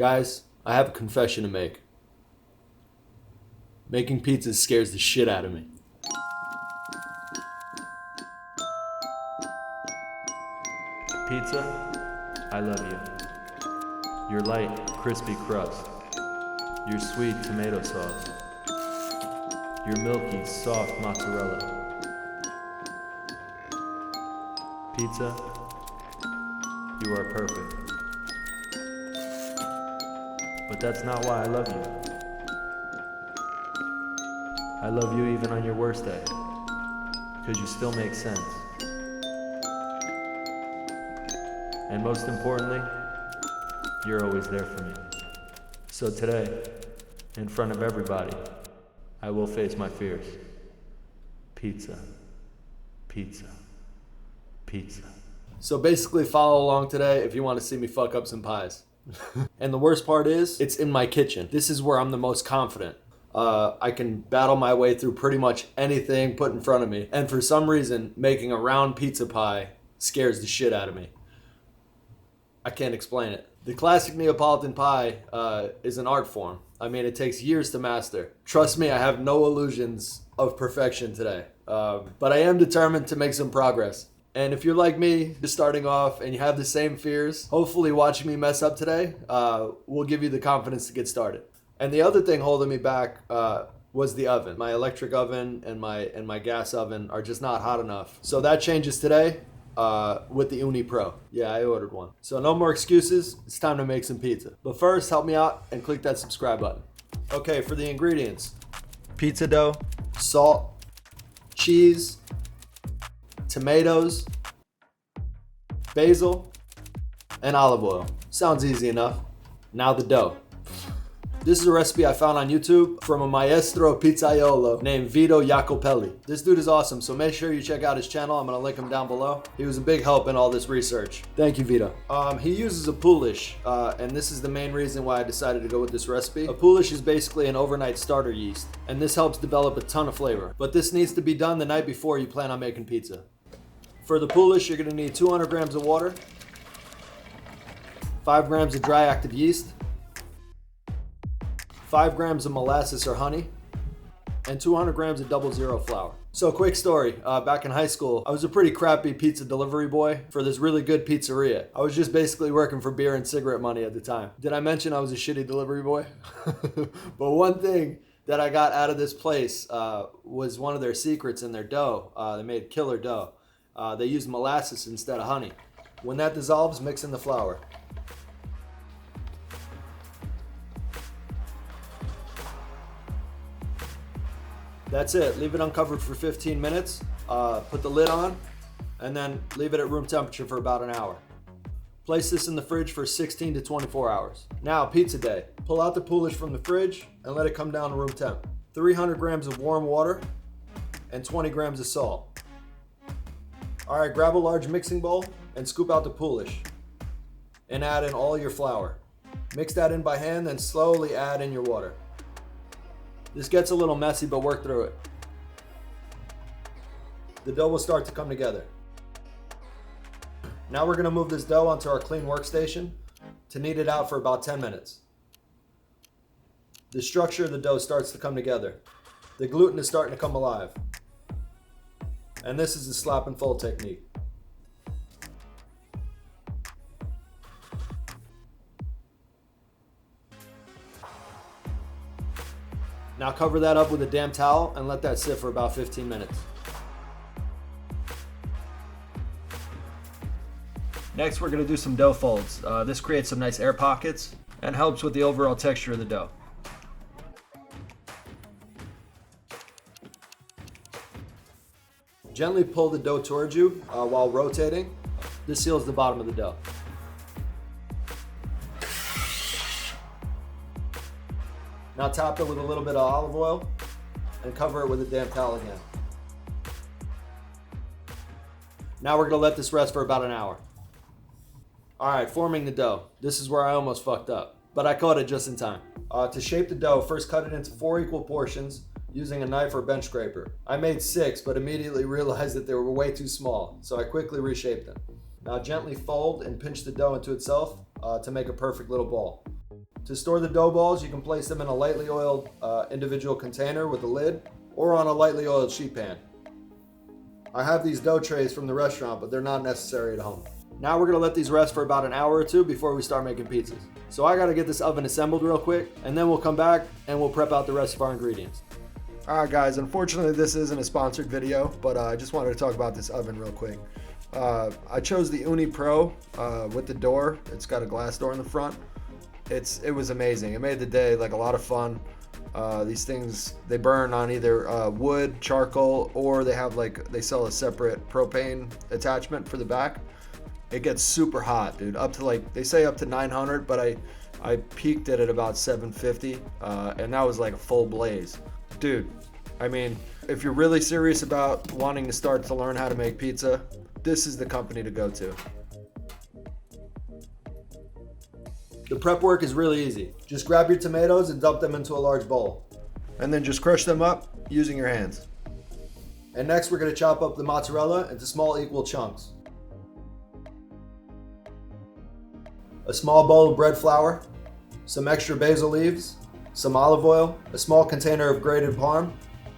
Guys, I have a confession to make. Making pizzas scares the shit out of me. Pizza, I love you. Your light, crispy crust. Your sweet tomato sauce. Your milky, soft mozzarella. Pizza, you are perfect. But that's not why I love you. I love you even on your worst day, because you still make sense. And most importantly, you're always there for me. So today, in front of everybody, I will face my fears. Pizza, pizza, pizza. So basically follow along today if you want to see me fuck up some pies. And the worst part is, it's in my kitchen. This is where I'm the most confident. I can battle my way through pretty much anything put in front of me. And for some reason, making a round pizza pie scares the shit out of me. I can't explain it. The classic Neapolitan pie is an art form. I mean, it takes years to master. Trust me, I have no illusions of perfection today. But I am determined to make some progress. And if you're like me, just starting off and you have the same fears, hopefully watching me mess up today will give you the confidence to get started. And the other thing holding me back was the oven. My electric oven and my gas oven are just not hot enough. So that changes today with the OONI Pro. Yeah, I ordered one. So no more excuses. It's time to make some pizza. But first, help me out and click that subscribe button. Okay, for the ingredients: pizza dough, salt, cheese, tomatoes, basil, and olive oil. Sounds easy enough. Now the dough. This is a recipe I found on YouTube from a maestro pizzaiolo named Vito Jacopelli. This dude is awesome, so make sure you check out his channel. I'm gonna link him down below. He was a big help in all this research. Thank you, Vito. He uses a poolish, and this is the main reason why I decided to go with this recipe. A poolish is basically an overnight starter yeast, and this helps develop a ton of flavor. But this needs to be done the night before you plan on making pizza. For the poolish, you're gonna need 200 grams of water, 5 grams of dry active yeast, 5 grams of molasses or honey, and 200 grams of 00 flour. So quick story, back in high school, I was a pretty crappy pizza delivery boy for this really good pizzeria. I was just basically working for beer and cigarette money at the time. Did I mention I was a shitty delivery boy? But one thing that I got out of this place was one of their secrets in their dough. They made killer dough. They used molasses instead of honey. When that dissolves, mix in the flour. That's it. Leave it uncovered for 15 minutes. Put the lid on, and then leave it at room temperature for about an hour. Place this in the fridge for 16 to 24 hours. Now, pizza day. Pull out the poolish from the fridge and let it come down to room temp. 300 grams of warm water and 20 grams of salt. All right, grab a large mixing bowl and scoop out the poolish and add in all your flour. Mix that in by hand, then slowly add in your water. This gets a little messy, but work through it. The dough will start to come together. Now we're gonna move this dough onto our clean workstation to knead it out for about 10 minutes. The structure of the dough starts to come together. The gluten is starting to come alive. And this is the slap and fold technique. Now cover that up with a damp towel and let that sit for about 15 minutes. Next, we're gonna do some dough folds. This creates some nice air pockets and helps with the overall texture of the dough. Gently pull the dough towards you while rotating. This seals the bottom of the dough. Now top it with a little bit of olive oil and cover it with a damp towel again. Now we're gonna let this rest for about an hour. All right, forming the dough. This is where I almost fucked up, but I caught it just in time. To shape the dough, first cut it into 4 equal portions using a knife or bench scraper. I made 6, but immediately realized that they were way too small, so I quickly reshaped them. Now gently fold and pinch the dough into itself to make a perfect little ball. To store the dough balls, you can place them in a lightly oiled individual container with a lid or on a lightly oiled sheet pan. I have these dough trays from the restaurant, but they're not necessary at home. Now we're gonna let these rest for about an hour or two before we start making pizzas. So I gotta get this oven assembled real quick, and then we'll come back and we'll prep out the rest of our ingredients. All right, guys, unfortunately this isn't a sponsored video, but I just wanted to talk about this oven real quick. I chose the OONI Pro with the door. It's got a glass door in the front. It was amazing. It made the day like a lot of fun. These things, they burn on either wood, charcoal, or they sell a separate propane attachment for the back. It gets super hot, dude. Up to they say up to 900, but I peaked it at about 750, and that was like a full blaze. Dude, I mean, if you're really serious about wanting to start to learn how to make pizza, this is the company to go to. The prep work is really easy. Just grab your tomatoes and dump them into a large bowl. And then just crush them up using your hands. And next we're gonna chop up the mozzarella into small equal chunks. A small bowl of bread flour, some extra basil leaves, some olive oil, a small container of grated parm,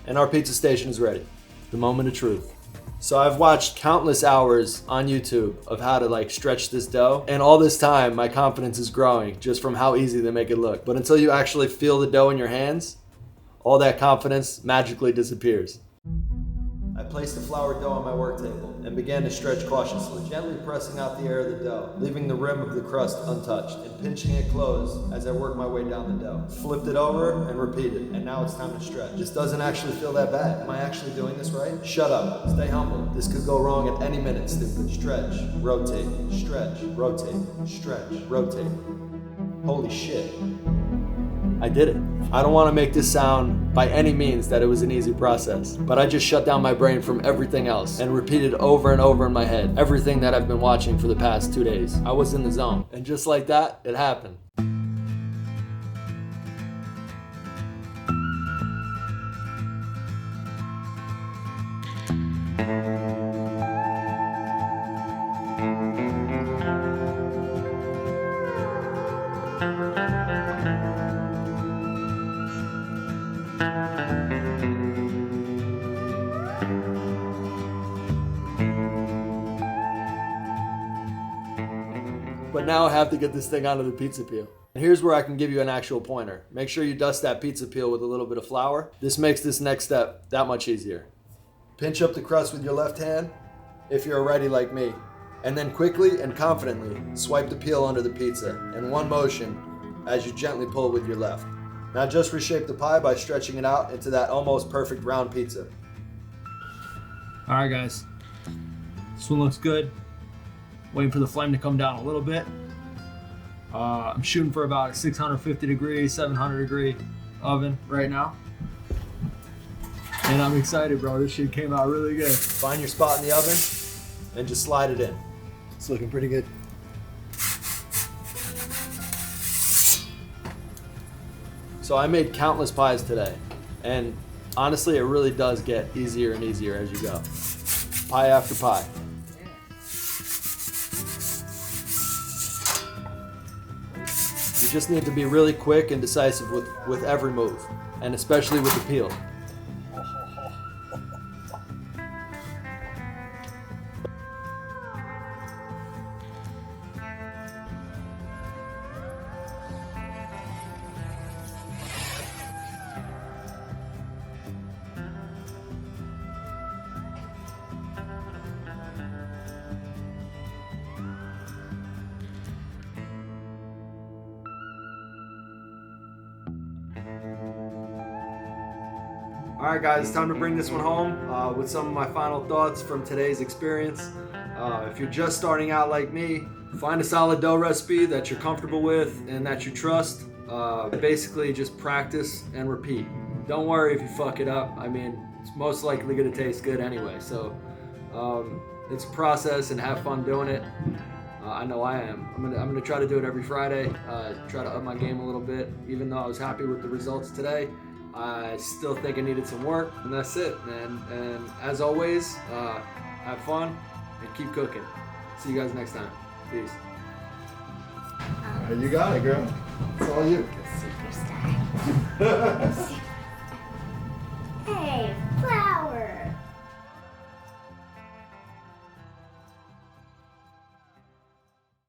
and our pizza station is ready. The moment of truth. So I've watched countless hours on YouTube of how to stretch this dough, and all this time my confidence is growing just from how easy they make it look. But until you actually feel the dough in your hands, all that confidence magically disappears. I placed the flour dough on my work table and began to stretch cautiously, gently pressing out the air of the dough, leaving the rim of the crust untouched, and pinching it closed as I worked my way down the dough. Flipped it over and repeated, and now it's time to stretch. This doesn't actually feel that bad. Am I actually doing this right? Shut up. Stay humble. This could go wrong at any minute, stupid. Stretch, rotate, stretch, rotate, stretch, rotate. Holy shit. I did it. I don't want to make this sound by any means that it was an easy process, but I just shut down my brain from everything else and repeated over and over in my head everything that I've been watching for the past 2 days. I was in the zone, and just like that, it happened. But now I have to get this thing onto the pizza peel. And here's where I can give you an actual pointer. Make sure you dust that pizza peel with a little bit of flour. This makes this next step that much easier. Pinch up the crust with your left hand, if you're ready like me. And then quickly and confidently swipe the peel under the pizza in one motion as you gently pull with your left. Now just reshape the pie by stretching it out into that almost perfect round pizza. All right, guys. This one looks good. Waiting for the flame to come down a little bit. I'm shooting for about a 650 degree, 700 degree oven right now. And I'm excited, bro. This shit came out really good. Find your spot in the oven and just slide it in. It's looking pretty good. So I made countless pies today, and honestly, it really does get easier and easier as you go. Pie after pie. You just need to be really quick and decisive with every move, and especially with the peel. All right, guys, it's time to bring this one home with some of my final thoughts from today's experience. If you're just starting out like me, find a solid dough recipe that you're comfortable with and that you trust. Basically, just practice and repeat. Don't worry if you fuck it up. I mean, it's most likely going to taste good anyway. So it's a process, and have fun doing it. I know I am. I'm gonna try to do it every Friday. Try to up my game a little bit. Even though I was happy with the results today, I still think I needed some work, and that's it, man. And as always, have fun and keep cooking. See you guys next time. Peace. You got it, girl. It's all you. Superstar.